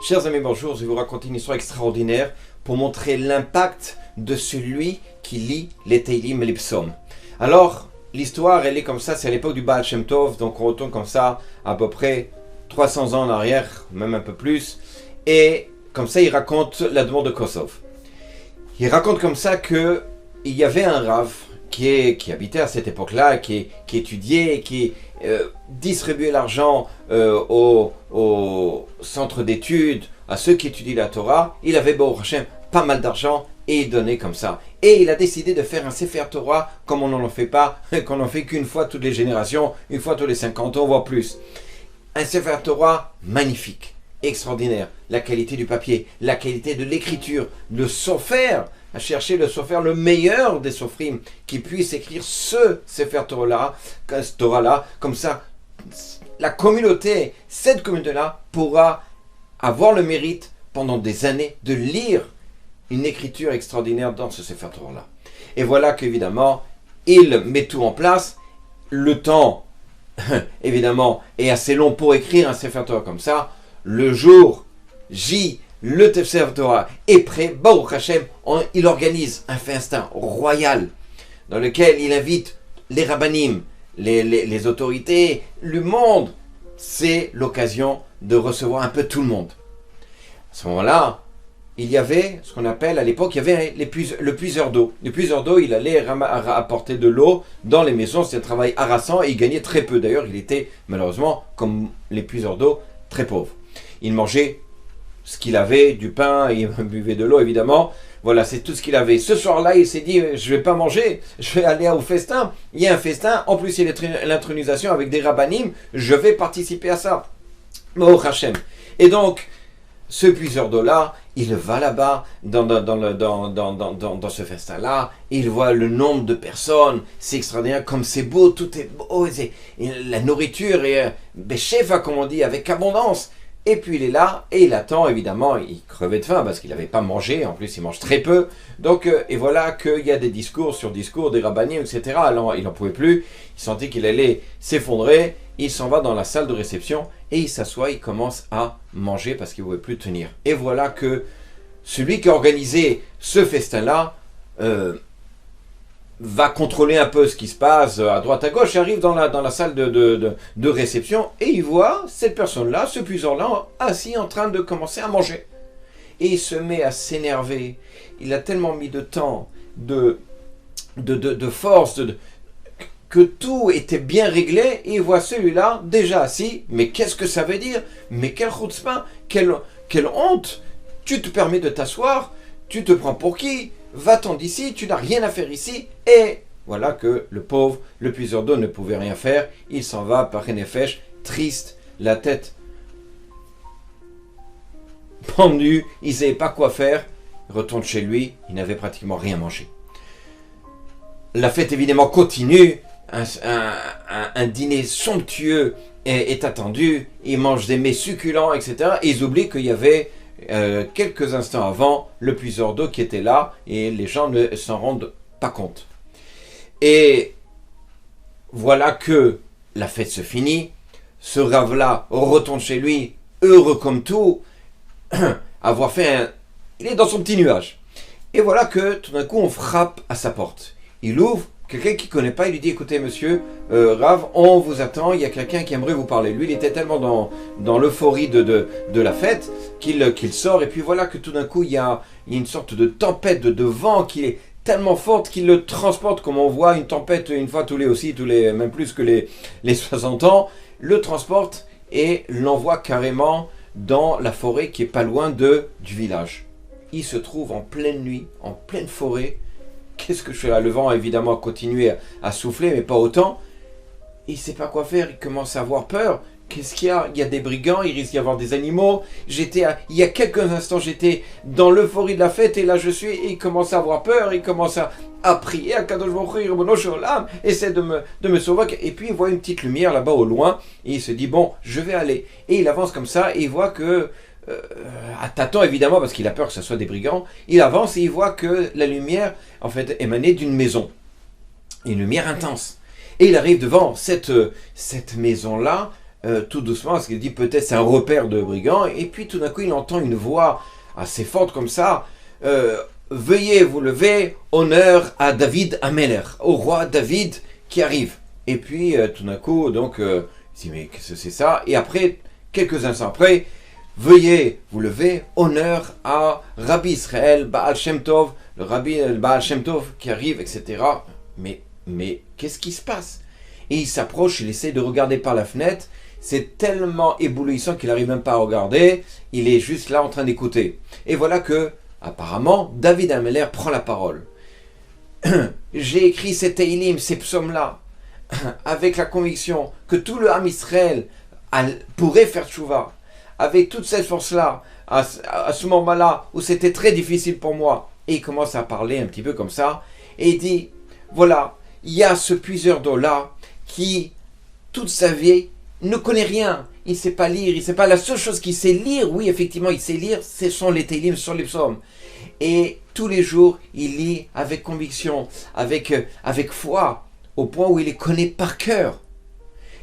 Chers amis, bonjour, je vais vous raconter une histoire extraordinaire pour montrer l'impact de celui qui lit les Teilim et les psaumes. Alors, l'histoire, elle est comme ça, c'est à l'époque du Baal Shem Tov, donc on retourne comme ça à peu près 300 ans en arrière, même un peu plus, et comme ça, il raconte la demande de Kosov. Il raconte comme ça qu'il y avait un Rav qui habitait à cette époque-là, qui étudiait, qui distribuait l'argent au centre d'études, à ceux qui étudient la Torah. Il avait, Baruch Hashem, pas mal d'argent et il donnait comme ça. Et il a décidé de faire un Sefer Torah comme on n'en fait pas, qu'on n'en fait qu'une fois toutes les générations, une fois tous les 50 ans, voire plus. Un Sefer Torah magnifique, extraordinaire. La qualité du papier, la qualité de l'écriture, le sofer, à chercher le sofer, le meilleur des sofrim, qui puisse écrire ce Sefer Torah-là, comme ça, la communauté, cette communauté-là, pourra avoir le mérite pendant des années de lire une écriture extraordinaire dans ce Sefer Torah-là. Et voilà qu'évidemment, il met tout en place. Le temps, évidemment, est assez long pour écrire un Sefer Torah comme ça. Le jour J, le Sefer Torah est prêt. Baruch Hashem, il organise un festin royal dans lequel il invite les rabbanim, les autorités, le monde. C'est l'occasion de recevoir un peu tout le monde. À ce moment-là, il y avait ce qu'on appelle, à l'époque, il y avait le puiseur d'eau. Le puiseur d'eau, il allait apporter de l'eau dans les maisons. C'était un travail harassant et il gagnait très peu. D'ailleurs, il était malheureusement, comme les puiseurs d'eau, très pauvre. Il mangeait ce qu'il avait, du pain, il buvait de l'eau évidemment. Voilà, c'est tout ce qu'il avait. Ce soir-là, il s'est dit, je ne vais pas manger, je vais aller au festin. Il y a un festin, en plus il y a l'intronisation avec des rabbanim, je vais participer à ça. Baruch Hashem. Et donc, ce puiseur d'eau-là, il va là-bas, dans ce festin-là, il voit le nombre de personnes, c'est extraordinaire, comme c'est beau, tout est beau, la nourriture est béchefa, comme on dit, avec abondance. Et puis il est là, et il attend, évidemment, il crevait de faim, parce qu'il n'avait pas mangé, en plus il mange très peu. Donc, et voilà qu'il y a des discours sur discours, des rabbanim, etc. Alors il n'en pouvait plus, il sentait qu'il allait s'effondrer, il s'en va dans la salle de réception, et il s'assoit, il commence à manger, parce qu'il ne pouvait plus tenir. Et voilà que celui qui a organisé ce festin-là, va contrôler un peu ce qui se passe à droite à gauche, il arrive dans la salle de réception et il voit cette personne-là, ce puiseur-là, assis en train de commencer à manger. Et il se met à s'énerver. Il a tellement mis de temps, de force, que tout était bien réglé et il voit celui-là déjà assis. Mais qu'est-ce que ça veut dire? Mais quel chutzpah, quelle honte! Tu te permets de t'asseoir, tu te prends pour qui? Va-t'en d'ici, tu n'as rien à faire ici. Et voilà que le pauvre, le puiseur d'eau ne pouvait rien faire. Il s'en va par Nefesh, triste, la tête pendue, il ne savait pas quoi faire. Il retourne chez lui, il n'avait pratiquement rien mangé. La fête évidemment continue, un dîner somptueux est attendu, ils mangent des mets succulents, etc. Et ils oublient qu'il y avait quelques instants avant, le puiseur d'eau qui était là et les gens ne s'en rendent pas compte. Et voilà que la fête se finit, ce Rav-là retourne chez lui, heureux comme tout, avoir fait il est dans son petit nuage. Et voilà que tout d'un coup on frappe à sa porte. Il ouvre, quelqu'un qui ne connaît pas, il lui dit, écoutez monsieur, Rav, on vous attend, il y a quelqu'un qui aimerait vous parler. Lui, il était tellement dans l'euphorie de la fête qu'il sort, et puis voilà que tout d'un coup, il y a une sorte de tempête de vent qui est tellement forte qu'il le transporte, comme on voit une tempête une fois même plus que les 60 ans, le transporte et l'envoie carrément dans la forêt qui est pas loin du village. Il se trouve en pleine nuit, en pleine forêt. Qu'est-ce que je fais là? Le vent a évidemment continué à souffler, mais pas autant. Il ne sait pas quoi faire, il commence à avoir peur. Qu'est-ce qu'il y a? Il y a des brigands, il risque d'y avoir des animaux. Il y a quelques instants, j'étais dans l'euphorie de la fête, et là je suis, et il commence à avoir peur, il commence à prier à Kadosh Baruch Hu, Ribono Shel Olam, essaie de me sauver. Et puis il voit une petite lumière là-bas au loin, et il se dit, bon, je vais aller. Et il avance comme ça, et il voit que à tâtons évidemment parce qu'il a peur que ce soit des brigands, il avance et il voit que la lumière en fait émanait d'une maison, une lumière intense. Et il arrive devant cette maison-là tout doucement, parce qu'il dit peut-être c'est un repère de brigands, et puis tout d'un coup il entend une voix assez forte comme ça, veuillez vous lever, honneur à David Ameler, au roi David qui arrive. Et puis tout d'un coup, donc, il dit mais qu'est-ce que c'est ça? Et après, quelques instants après, veuillez vous lever, honneur à Rabbi Israël Baal Shem Tov, le Rabbi Baal Shem Tov qui arrive, etc. Mais qu'est-ce qui se passe? Et il s'approche, il essaie de regarder par la fenêtre, c'est tellement éblouissant qu'il n'arrive même pas à regarder, il est juste là en train d'écouter. Et voilà que, apparemment, David Ameler prend la parole. J'ai écrit ces Teilim, ces psaumes-là, avec la conviction que tout le Ham Israël pourrait faire tchouva, avec toute cette force-là, à ce moment-là où c'était très difficile pour moi. Et il commence à parler un petit peu comme ça, et il dit, voilà, il y a ce puiseur d'eau-là qui, toute sa vie, ne connaît rien, il ne sait pas lire, il ne sait pas, la seule chose qu'il sait lire, oui, effectivement, il sait lire, ce sont les Teilim, ce sont les psaumes. Et tous les jours, il lit avec conviction, avec foi, au point où il les connaît par cœur.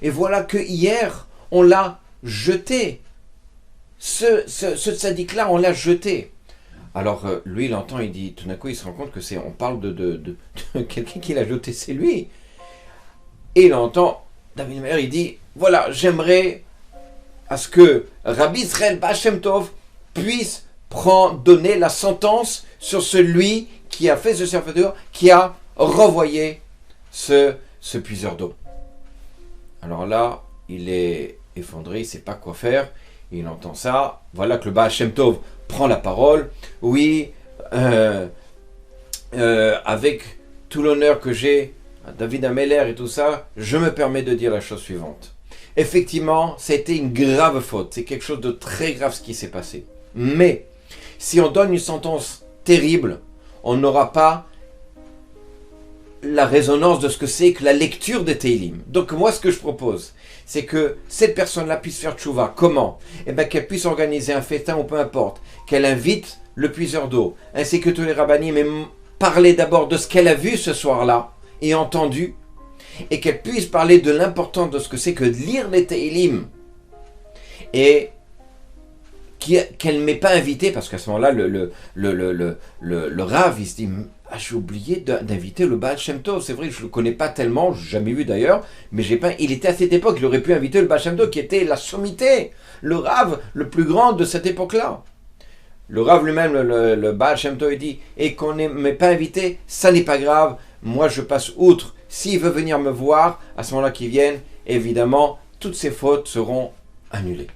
Et voilà que hier, on l'a jeté. Ce tzaddik-là, on l'a jeté. Alors, lui, il entend, il dit, tout d'un coup, il se rend compte que on parle de quelqu'un qui l'a jeté, c'est lui. Et il entend, David Ameler, il dit, voilà, j'aimerais à ce que Rabbi Israël Baal Shem Tov puisse donner la sentence sur celui qui a fait ce serviteur, qui a renvoyé ce puiseur d'eau. Alors là, il est effondré, il ne sait pas quoi faire, il entend ça, voilà que le Baal Shem Tov prend la parole, oui, avec tout l'honneur que j'ai à David Ameler et tout ça, je me permets de dire la chose suivante. Effectivement, ça a été une grave faute, c'est quelque chose de très grave ce qui s'est passé. Mais, si on donne une sentence terrible, on n'aura pas la résonance de ce que c'est que la lecture des Teilim. Donc moi, ce que je propose, c'est que cette personne-là puisse faire tchouva. Comment? Eh bien, qu'elle puisse organiser un festin ou peu importe, qu'elle invite le puiseur d'eau, ainsi que tous les rabbinim, mais parler d'abord de ce qu'elle a vu ce soir-là et entendu, et qu'elle puisse parler de l'importance de ce que c'est que de lire les Teilim, et qu'elle ne m'ait pas invité, parce qu'à ce moment-là, le Rav, il se dit, ah, j'ai oublié d'inviter le Baal Shem Tov, c'est vrai, je ne le connais pas tellement, je n'ai jamais vu d'ailleurs, mais il était à cette époque, il aurait pu inviter le Baal Shem Tov, qui était la sommité, le Rav le plus grand de cette époque-là. Le Rav lui-même, le Baal Shem Tov, il dit, et qu'on ne m'ait pas invité, ça n'est pas grave, moi je passe outre, s'il veut venir me voir, à ce moment-là qu'il vienne, évidemment, toutes ses fautes seront annulées.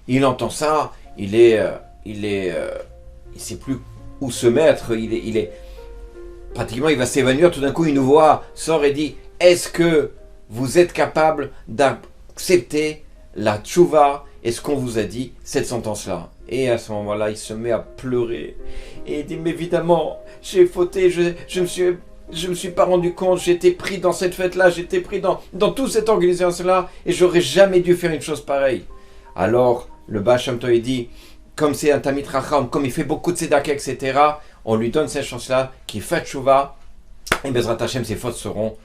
Il entend ça, il sait plus où se mettre, pratiquement il va s'évanouir, tout d'un coup une voix sort et dit, est-ce que vous êtes capable d'accepter la tchouva et ce qu'on vous a dit, cette sentence-là? Et à ce moment-là, il se met à pleurer, et il dit, mais évidemment, j'ai fauté, je me suis pas rendu compte, j'étais pris dans cette fête-là, j'étais pris dans toute cette organisation-là, et j'aurais jamais dû faire une chose pareille. Alors, le Baal Shem Tov dit, comme c'est un Tamid Racham, comme il fait beaucoup de tzedaka, etc., on lui donne cette chance-là, qu'il fait tchouva, et Bezrat Hashem, ses fautes seront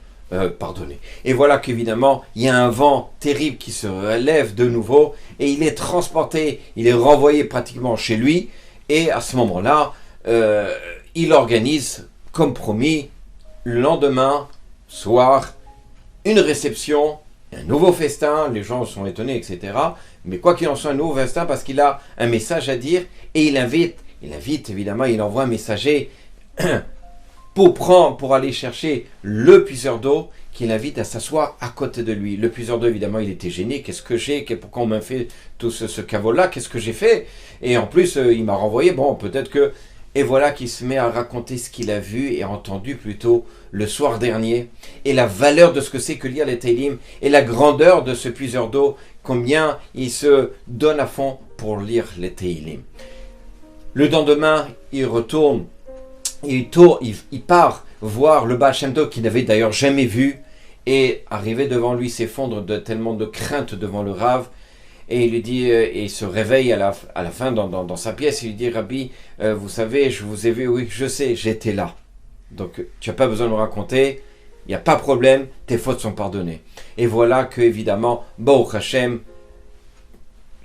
pardonnées. Et voilà qu'évidemment, il y a un vent terrible qui se relève de nouveau, et il est transporté, il est renvoyé pratiquement chez lui, et à ce moment-là, il organise, comme promis, le lendemain, soir, une réception, un nouveau festin, les gens sont étonnés, etc., mais quoi qu'il en soit, un nouveau festin parce qu'il a un message à dire et il invite évidemment, il envoie un messager pour aller chercher le puiseur d'eau qu'il invite à s'asseoir à côté de lui. Le puiseur d'eau, évidemment, il était gêné. Qu'est-ce que j'ai? Pourquoi on m'a fait tout ce caveau-là? Qu'est-ce que j'ai fait? Et en plus, il m'a renvoyé. Bon, peut-être que... Et voilà qu'il se met à raconter ce qu'il a vu et entendu plutôt le soir dernier, et la valeur de ce que c'est que lire les Teilim, et la grandeur de ce puiseur d'eau, combien il se donne à fond pour lire les Teilim. Le lendemain, il retourne, il part voir le Baal Shem Tov qu'il n'avait d'ailleurs jamais vu, et arrivé devant lui, s'effondre de tellement de crainte devant le Rav, et il lui dit, et il se réveille à la fin dans sa pièce, il lui dit, Rabbi, vous savez, je vous ai vu, oui, je sais, j'étais là. Donc, tu n'as pas besoin de me raconter, il n'y a pas de problème, tes fautes sont pardonnées. Et voilà que, évidemment, Baruch Hashem,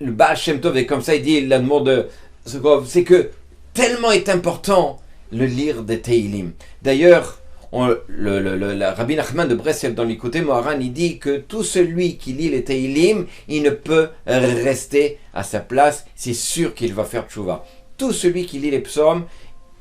le Baal Shem Tov est comme ça, il dit, la demande de c'est que tellement est important le lire des Teilim. D'ailleurs, le Rabbi Nachman de Breslev dans l'Ikouté Moharan, il dit que tout celui qui lit les Teilim, il ne peut rester à sa place, c'est sûr qu'il va faire tchouva. Tout celui qui lit les psaumes,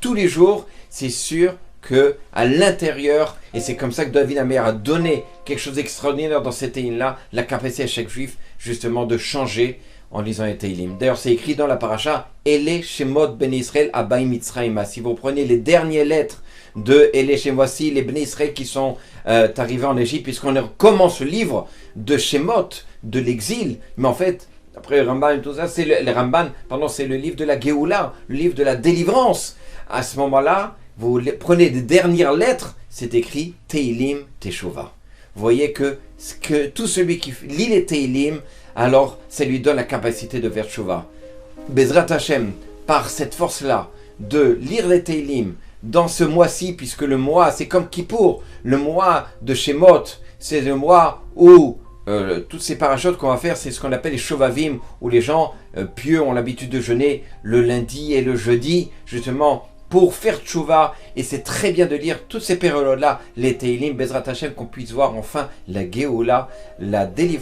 tous les jours, c'est sûr que à l'intérieur, et c'est comme ça que David Amer a donné quelque chose d'extraordinaire dans ces Teilim-là, la capacité à chaque juif, justement, de changer en lisant les Teilim. D'ailleurs, c'est écrit dans la paracha, Ele Shemot Ben Israël Abaï Mitzrayim. Si vous prenez les dernières lettres de Ele Shem, voici les Ben Israël qui sont arrivés en Égypte, puisqu'on commence le livre de Shemot, de l'exil, mais en fait, après le Ramban et tout ça, c'est c'est le livre de la Géoula, le livre de la délivrance. À ce moment-là, vous prenez les dernières lettres, c'est écrit Teilim Teshuvah. Vous voyez que tout celui qui lit les Teilim, alors ça lui donne la capacité de faire Teshuvah. Bezrat Hashem, par cette force-là, de lire les Teilim dans ce mois-ci, puisque le mois, c'est comme Kippour, le mois de Shemot, c'est le mois où toutes ces parachutes qu'on va faire, c'est ce qu'on appelle les Shovavim, où les gens pieux ont l'habitude de jeûner le lundi et le jeudi, justement, pour faire tchouva, et c'est très bien de lire toutes ces périodes-là, les Teilim, Bezrat Hashem, qu'on puisse voir enfin la Géoula, la délivrance.